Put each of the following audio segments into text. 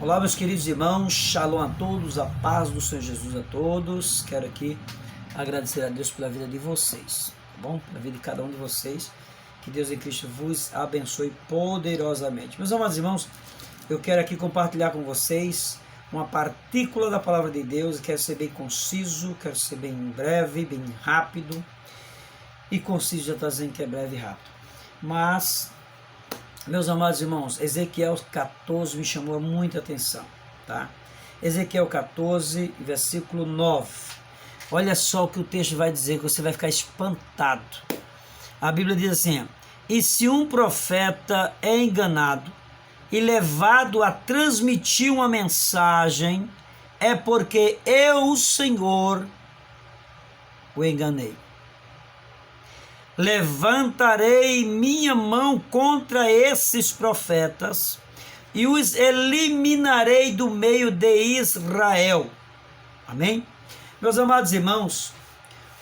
Olá, meus queridos irmãos, shalom a todos, a paz do Senhor Jesus a todos. Quero aqui agradecer a Deus pela vida de vocês, tá bom? Pela vida de cada um de vocês, que Deus em Cristo vos abençoe poderosamente. Meus amados irmãos, eu quero aqui compartilhar com vocês uma partícula da palavra de Deus. Quero ser bem conciso, quero ser bem breve, bem rápido. E conciso já está dizendo que é breve e rápido. Mas, meus amados irmãos, Ezequiel 14 me chamou muita atenção, tá? Ezequiel 14, versículo 9. Olha só o que o texto vai dizer, que você vai ficar espantado. A Bíblia diz assim: e se um profeta é enganado e levado a transmitir uma mensagem, é porque eu, o Senhor, o enganei. Levantarei minha mão contra esses profetas e os eliminarei do meio de Israel. Amém? Meus amados irmãos,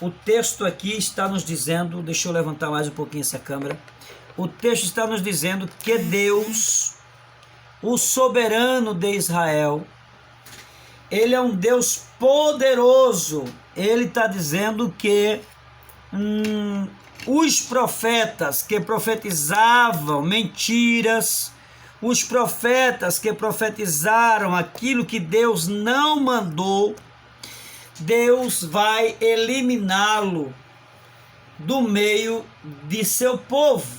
o texto aqui está nos dizendo, deixa eu levantar mais um pouquinho essa câmera, o texto está nos dizendo que Deus, o soberano de Israel, ele é um Deus poderoso. Ele está dizendo que os profetas que profetizavam mentiras, os profetas que profetizaram aquilo que Deus não mandou, Deus vai eliminá-lo do meio de seu povo.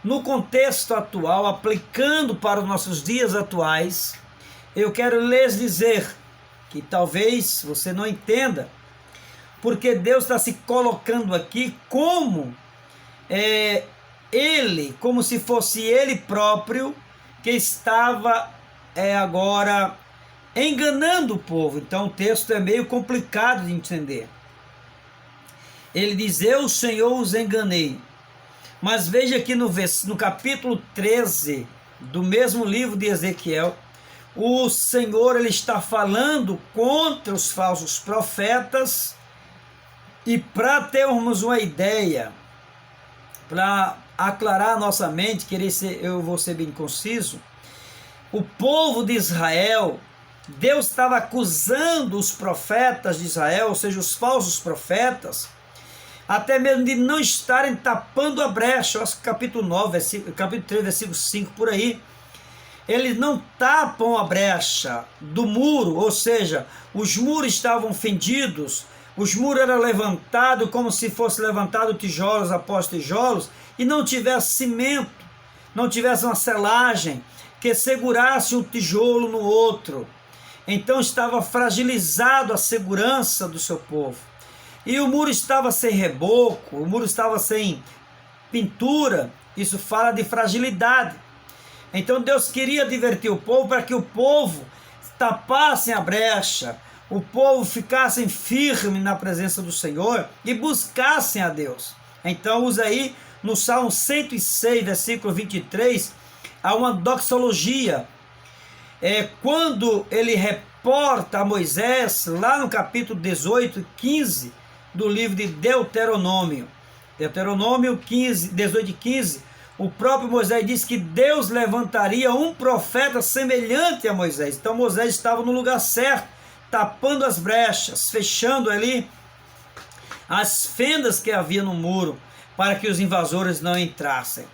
No contexto atual, aplicando para os nossos dias atuais, eu quero lhes dizer que talvez você não entenda, porque Deus está se colocando aqui como Ele, como se fosse Ele próprio que estava agora enganando o povo. Então o texto é meio complicado de entender. Ele diz: eu, Senhor, os enganei. Mas veja aqui no capítulo 13 do mesmo livro de Ezequiel, o Senhor ele está falando contra os falsos profetas. E para termos uma ideia, para aclarar a nossa mente, eu vou ser bem conciso, o povo de Israel, Deus estava acusando os profetas de Israel, ou seja, os falsos profetas, até mesmo de não estarem tapando a brecha. Eu acho que capítulo 3, versículo 5, por aí, eles não tapam a brecha do muro, ou seja, os muros estavam fendidos, os muros eram levantados como se fosse levantado tijolos após tijolos, e não tivesse cimento, não tivesse uma selagem que segurasse um tijolo no outro. Então estava fragilizado a segurança do seu povo. E o muro estava sem reboco, o muro estava sem pintura. Isso fala de fragilidade. Então Deus queria advertir o povo para que o povo tapasse a brecha, o povo ficassem firme na presença do Senhor e buscassem a Deus. Então usa aí no Salmo 106, versículo 23, há uma doxologia. Quando ele reporta a Moisés, lá no capítulo 18 e 15 do livro de Deuteronômio. Deuteronômio 15, 18 e 15, o próprio Moisés diz que Deus levantaria um profeta semelhante a Moisés. Então Moisés estava no lugar certo, tapando as brechas, fechando ali as fendas que havia no muro, para que os invasores não entrassem.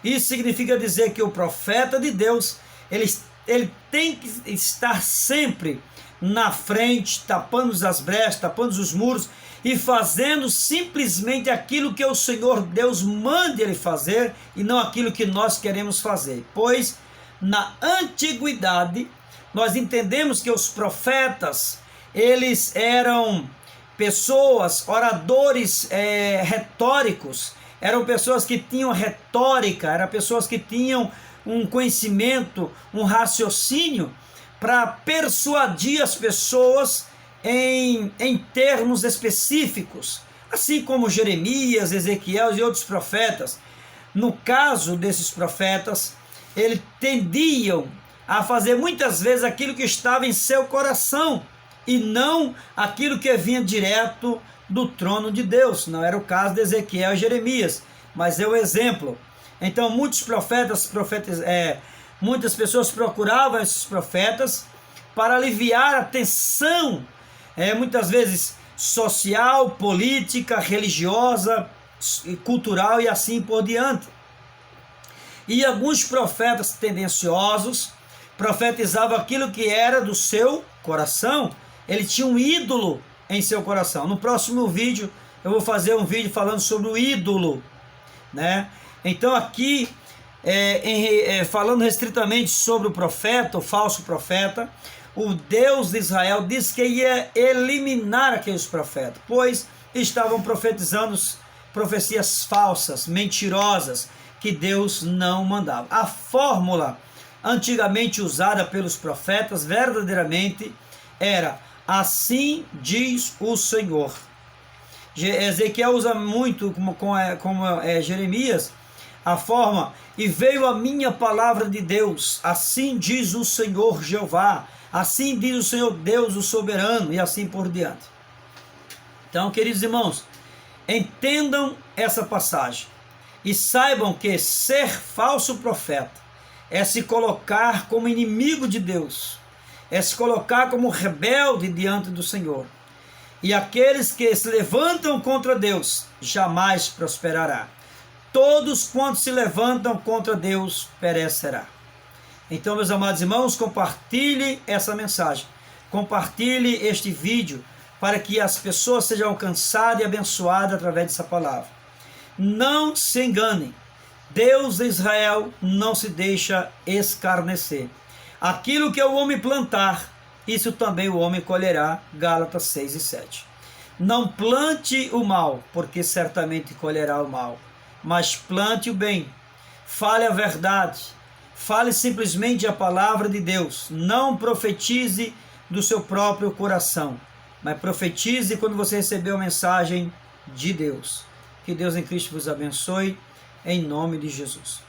Isso significa dizer que o profeta de Deus, ele tem que estar sempre na frente, tapando as brechas, tapando os muros e fazendo simplesmente aquilo que o Senhor Deus manda ele fazer e não aquilo que nós queremos fazer. Pois na antiguidade nós entendemos que os profetas, eles eram pessoas, oradores retóricos, eram pessoas que tinham retórica, eram pessoas que tinham um conhecimento, um raciocínio para persuadir as pessoas em termos específicos, assim como Jeremias, Ezequiel e outros profetas. No caso desses profetas, eles tendiam a fazer muitas vezes aquilo que estava em seu coração e não aquilo que vinha direto do trono de Deus. Não era o caso de Ezequiel e Jeremias, mas é o exemplo. Então muitos profetas Muitas pessoas procuravam esses profetas para aliviar a tensão, muitas vezes social, política, religiosa, cultural e assim por diante. E alguns profetas tendenciosos profetizavam aquilo que era do seu coração. Ele tinha um ídolo em seu coração. No próximo vídeo eu vou fazer um vídeo falando sobre o ídolo, né? Então aqui, falando restritamente sobre o profeta, o falso profeta, o Deus de Israel disse que ia eliminar aqueles profetas, pois estavam profetizando profecias falsas, mentirosas, que Deus não mandava. A fórmula antigamente usada pelos profetas verdadeiramente era: assim diz o Senhor. Ezequiel usa muito, como Jeremias, a forma: e veio a minha palavra de Deus, assim diz o Senhor Jeová, assim diz o Senhor Deus, o soberano, e assim por diante. Então, queridos irmãos, entendam essa passagem e saibam que ser falso profeta é se colocar como inimigo de Deus, é se colocar como rebelde diante do Senhor. E aqueles que se levantam contra Deus jamais prosperará. Todos quantos se levantam contra Deus perecerá. Então, meus amados irmãos, compartilhe essa mensagem, compartilhe este vídeo, para que as pessoas sejam alcançadas e abençoadas através dessa palavra. Não se enganem, Deus de Israel não se deixa escarnecer. Aquilo que o homem plantar, isso também o homem colherá. Gálatas 6:7. Não plante o mal, porque certamente colherá o mal, mas plante o bem, fale a verdade, fale simplesmente a palavra de Deus. Não profetize do seu próprio coração, mas profetize quando você receber a mensagem de Deus. Que Deus em Cristo vos abençoe, em nome de Jesus.